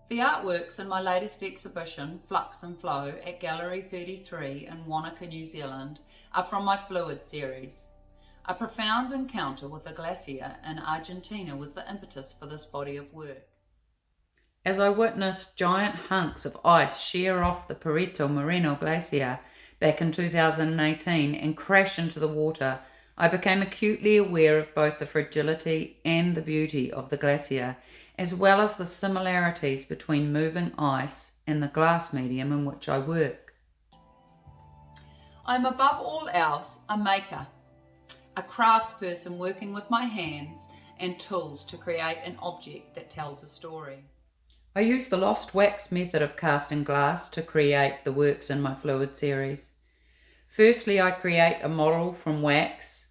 The artworks in my latest exhibition, Flux FLOW, at Gallery 33 in Wanaka, New Zealand, are from my Fluid series. A profound encounter with a glacier in Argentina was the impetus for this body of work. As I witnessed giant hunks of ice shear off the Perito Moreno Glacier back in 2018 and crash into the water, I became acutely aware of both the fragility and the beauty of the glacier, as well as the similarities between moving ice and the glass medium in which I work. I am above all else a maker, a craftsperson working with my hands and tools to create an object that tells a story. I use the lost wax method of casting glass to create the works in my Fluid series. Firstly, I create a model from wax,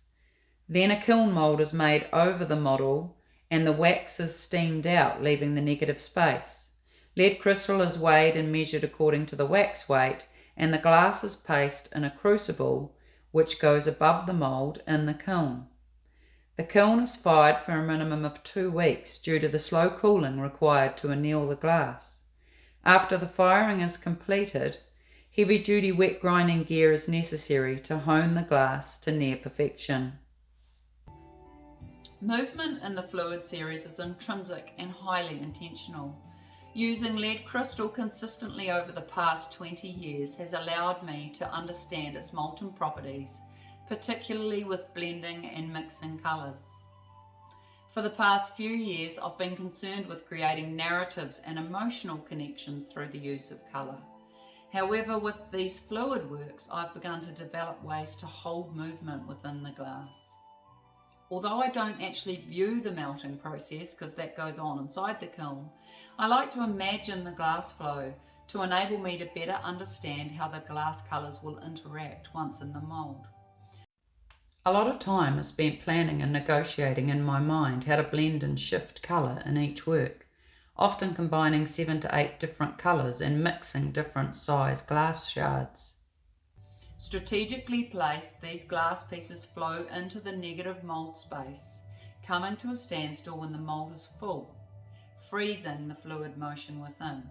then a kiln mould is made over the model and the wax is steamed out, leaving the negative space. Lead crystal is weighed and measured according to the wax weight, and the glass is placed in a crucible which goes above the mould in the kiln. The kiln is fired for a minimum of 2 weeks due to the slow cooling required to anneal the glass. After the firing is completed, heavy-duty wet grinding gear is necessary to hone the glass to near perfection. Movement in the Fluid series is intrinsic and highly intentional. Using lead crystal consistently over the past 20 years has allowed me to understand its molten properties, particularly with blending and mixing colours. For the past few years, I've been concerned with creating narratives and emotional connections through the use of colour. However, with these fluid works, I've begun to develop ways to hold movement within the glass. Although I don't actually view the melting process because that goes on inside the kiln, I like to imagine the glass flow to enable me to better understand how the glass colours will interact once in the mould. A lot of time is spent planning and negotiating in my mind how to blend and shift colour in each work, often combining 7 to 8 different colours and mixing different size glass shards. Strategically placed, these glass pieces flow into the negative mould space, coming to a standstill when the mould is full, freezing the fluid motion within.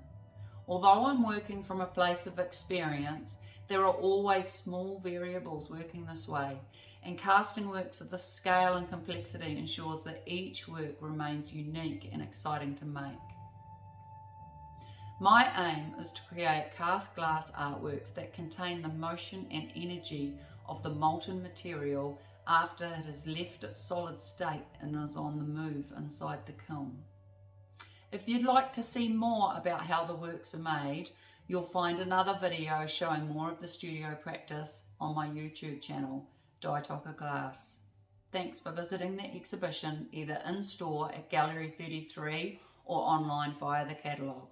Although I'm working from a place of experience, there are always small variables working this way, and casting works of this scale and complexity ensures that each work remains unique and exciting to make. My aim is to create cast glass artworks that contain the motion and energy of the molten material after it has left its solid state and is on the move inside the kiln. If you'd like to see more about how the works are made, you'll find another video showing more of the studio practice on my YouTube channel, Tocker Glass. Thanks for visiting the exhibition either in store at Gallery 33 or online via the catalogue.